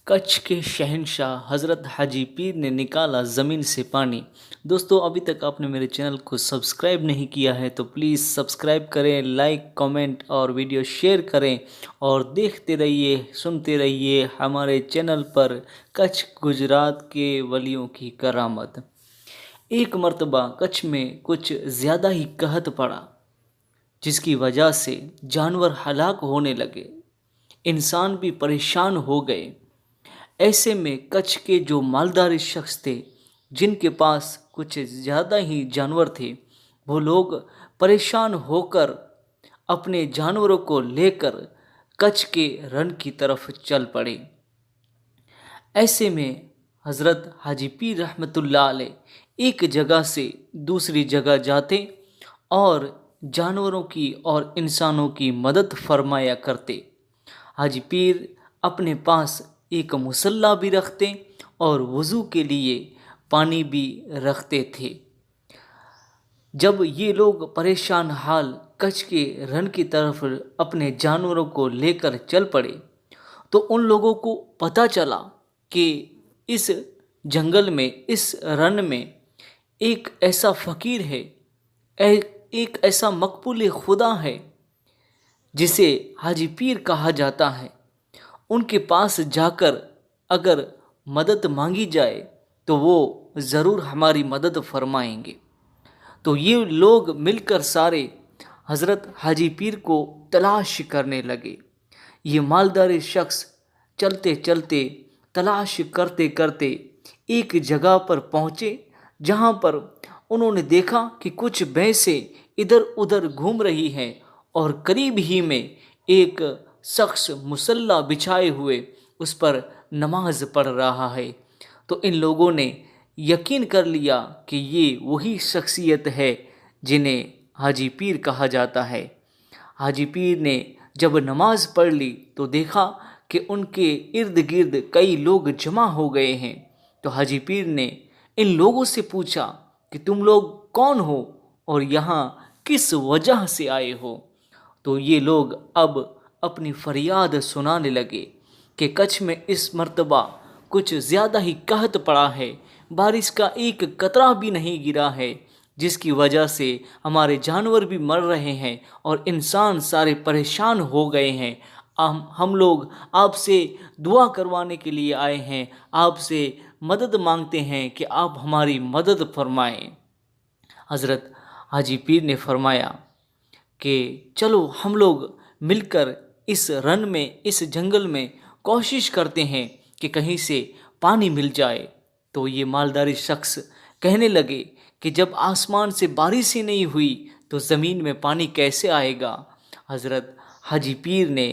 कच्छ के शहंशाह हज़रत हाजी पीर ने निकाला ज़मीन से पानी। दोस्तों, अभी तक आपने मेरे चैनल को सब्सक्राइब नहीं किया है तो प्लीज़ सब्सक्राइब करें, लाइक कमेंट और वीडियो शेयर करें और देखते रहिए, सुनते रहिए हमारे चैनल पर कच्छ गुजरात के वलियों की करामत। एक मर्तबा कच्छ में कुछ ज़्यादा ही कहत पड़ा, जिसकी वजह से जानवर हलाक होने लगे, इंसान भी परेशान हो गए। ऐसे में कच्छ के जो मालदार शख्स थे, जिनके पास कुछ ज़्यादा ही जानवर थे, वो लोग परेशान होकर अपने जानवरों को लेकर कच्छ के रण की तरफ चल पड़े। ऐसे में हज़रत हाजी पीर रहमतुल्लाह अलैह एक जगह से दूसरी जगह जाते और जानवरों की और इंसानों की मदद फरमाया करते। हाजी पीर अपने पास एक मुसल्ला भी रखते और वज़ू के लिए पानी भी रखते थे। जब ये लोग परेशान हाल कच्छ के रण की तरफ अपने जानवरों को लेकर चल पड़े तो उन लोगों को पता चला कि इस जंगल में, इस रण में एक ऐसा फ़कीर है, एक ऐसा मकबूल खुदा है जिसे हाजी पीर कहा जाता है। उनके पास जाकर अगर मदद मांगी जाए तो वो ज़रूर हमारी मदद फरमाएंगे। तो ये लोग मिलकर सारे हज़रत हाजी पीर को तलाश करने लगे। ये मालदार शख्स चलते चलते, तलाश करते करते एक जगह पर पहुँचे, जहाँ पर उन्होंने देखा कि कुछ भैंसें इधर उधर घूम रही हैं और करीब ही में एक शख्स मुसल्ला बिछाए हुए उस पर नमाज पढ़ रहा है। तो इन लोगों ने यकीन कर लिया कि ये वही शख्सियत है जिन्हें हाजी पीर कहा जाता है। हाजी पीर ने जब नमाज पढ़ ली तो देखा कि उनके इर्द गिर्द कई लोग जमा हो गए हैं। तो हाजी पीर ने इन लोगों से पूछा कि तुम लोग कौन हो और यहाँ किस वजह से आए हो। तो ये लोग अब अपनी फरियाद सुनाने लगे कि कच्छ में इस मर्तबा कुछ ज़्यादा ही कहत पड़ा है, बारिश का एक कतरा भी नहीं गिरा है, जिसकी वजह से हमारे जानवर भी मर रहे हैं और इंसान सारे परेशान हो गए हैं। हम लोग आपसे दुआ करवाने के लिए आए हैं, आपसे मदद मांगते हैं कि आप हमारी मदद फरमाएं। हज़रत हाजी पीर ने फरमाया कि चलो हम लोग मिलकर इस रण में, इस जंगल में कोशिश करते हैं कि कहीं से पानी मिल जाए। तो ये मालदारी शख्स कहने लगे कि जब आसमान से बारिश ही नहीं हुई तो ज़मीन में पानी कैसे आएगा। हज़रत हाजी पीर ने,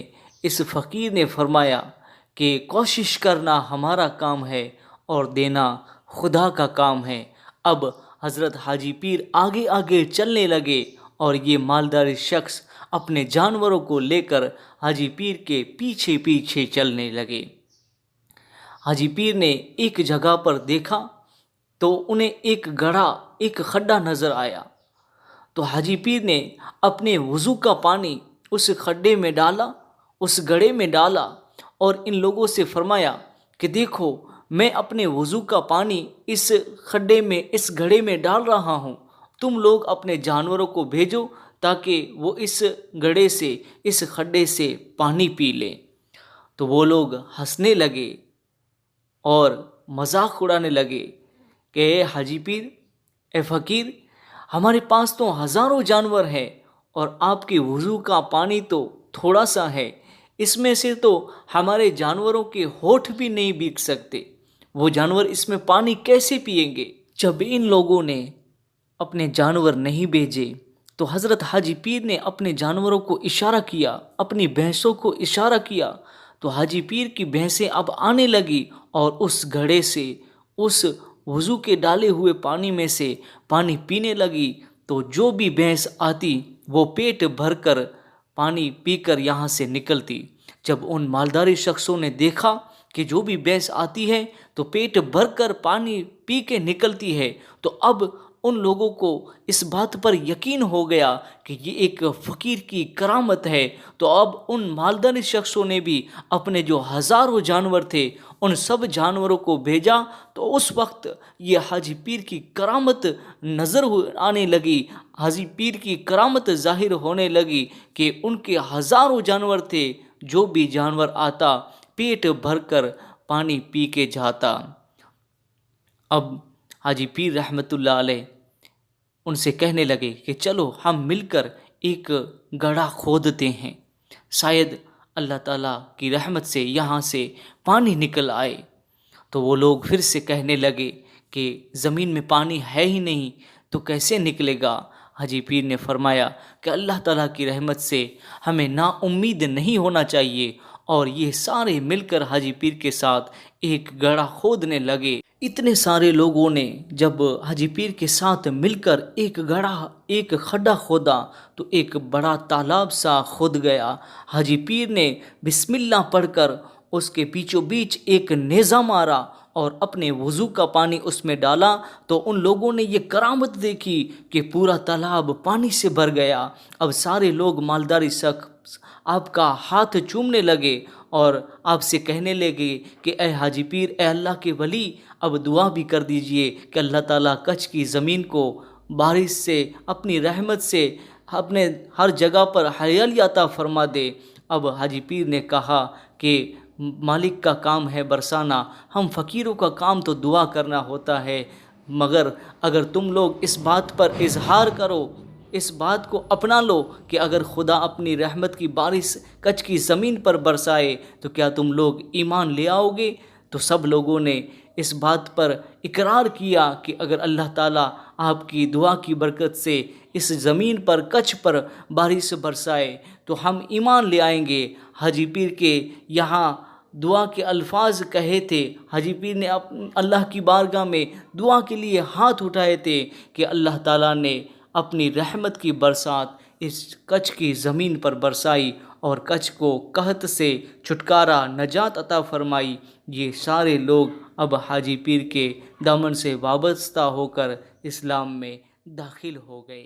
इस फ़कीर ने फरमाया कि कोशिश करना हमारा काम है और देना खुदा का काम है। अब हज़रत हाजी पीर आगे आगे चलने लगे और ये मालदार शख्स अपने जानवरों को लेकर हाजी पीर के पीछे पीछे चलने लगे। हाजी पीर ने एक जगह पर देखा तो उन्हें एक गड्ढा, एक खड्डा नज़र आया। तो हाजी पीर ने अपने वज़ू का पानी उस खड्डे में डाला, उस गड्ढे में डाला और इन लोगों से फरमाया कि देखो, मैं अपने वज़ू का पानी इस खड्डे में, इस गड्ढे में डाल रहा हूँ, तुम लोग अपने जानवरों को भेजो ताकि वो इस गड्ढे से, इस खड्डे से पानी पी लें। तो वो लोग हंसने लगे और मजाक उड़ाने लगे कि ए हाजी पीर, ए फ़कीर, हमारे पास तो हज़ारों जानवर हैं और आपके वज़ू का पानी तो थोड़ा सा है, इसमें से तो हमारे जानवरों के होठ भी नहीं भीग सकते, वो जानवर इसमें पानी कैसे पिएंगे। जब इन लोगों ने अपने जानवर नहीं भेजे तो हज़रत हाजी पीर ने अपने जानवरों को इशारा किया, अपनी भैंसों को इशारा किया। तो हाजी पीर की भैंसें अब आने लगी और उस घड़े से, उस वज़ू के डाले हुए पानी में से पानी पीने लगी। तो जो भी भैंस आती वो पेट भरकर पानी पीकर यहाँ से निकलती। जब उन मालदारी शख्सों ने देखा कि जो भी भैंस आती है तो पेट भरकर पानी पी के निकलती है, तो अब उन लोगों को इस बात पर यकीन हो गया कि ये एक फ़कीर की करामत है। तो अब उन मालदार शख्सों ने भी अपने जो हज़ारों जानवर थे ان سب جانوروں کو بھیجا تو اس وقت یہ حاجی پیر کی کرامت آنے لگی، حاجی پیر کی کرامت ظاہر ہونے لگی کہ ان کے ہزاروں جانور تھے، جو بھی جانور آتا پیٹ بھر کر پانی پی کے جاتا۔ اب حاجی پیر رحمۃ اللہ علیہ ان سے کہنے لگے کہ چلو ہم مل کر ایک گڑھا کھودتے ہیں، شاید اللہ تعالیٰ کی رحمت سے یہاں سے پانی نکل آئے۔ تو وہ لوگ پھر سے کہنے لگے کہ زمین میں پانی ہے ہی نہیں تو کیسے نکلے گا؟ حاجی پیر نے فرمایا کہ اللہ تعالیٰ کی رحمت سے ہمیں نا امید نہیں ہونا چاہیے، اور یہ سارے مل کر حاجی پیر کے ساتھ ایک گڑھا کھودنے لگے۔ اتنے سارے لوگوں نے جب حاجی پیر کے ساتھ مل کر ایک کھڈا کھودا تو ایک بڑا تالاب سا کھود گیا۔ حاجی پیر نے بسم اللہ پڑھ کر اس کے بیچوں بیچ ایک نیزہ مارا اور اپنے وضو کا پانی اس میں ڈالا تو ان لوگوں نے یہ کرامت دیکھی کہ پورا تالاب پانی سے بھر گیا۔ اب سارے لوگ مالداری شخص آپ کا ہاتھ چومنے لگے اور آپ سے کہنے لگے کہ اے حاجی پیر، اے اللہ کے ولی، اب دعا بھی کر دیجئے کہ اللہ تعالیٰ کچھ کی زمین کو بارش سے، اپنی رحمت سے، اپنے ہر جگہ پر ہریالی عطا فرما دے۔ اب حاجی پیر نے کہا کہ مالک کا کام ہے برسانا، ہم فقیروں کا کام تو دعا کرنا ہوتا ہے، مگر اگر تم لوگ اس بات پر اظہار کرو، اس بات کو اپنا لو کہ اگر خدا اپنی رحمت کی بارش کچھ کی زمین پر برسائے تو کیا تم لوگ ایمان لے آؤ گے؟ تو سب لوگوں نے اس بات پر اقرار کیا کہ اگر اللہ تعالیٰ آپ کی دعا کی برکت سے اس زمین پر کچھ پر بارش برسائے تو ہم ایمان لے آئیں گے۔ حاجی پیر کے یہاں دعا کے الفاظ کہے تھے، حاجی پیر نے اللہ کی بارگاہ میں دعا کے لیے ہاتھ اٹھائے تھے کہ اللہ تعالیٰ نے اپنی رحمت کی برسات اس کچھ کی زمین پر برسائی اور کچھ کو قحط سے چھٹکارا، نجات عطا فرمائی۔ یہ سارے لوگ اب حاجی پیر کے دامن سے وابستہ ہو کر اسلام میں داخل ہو گئے۔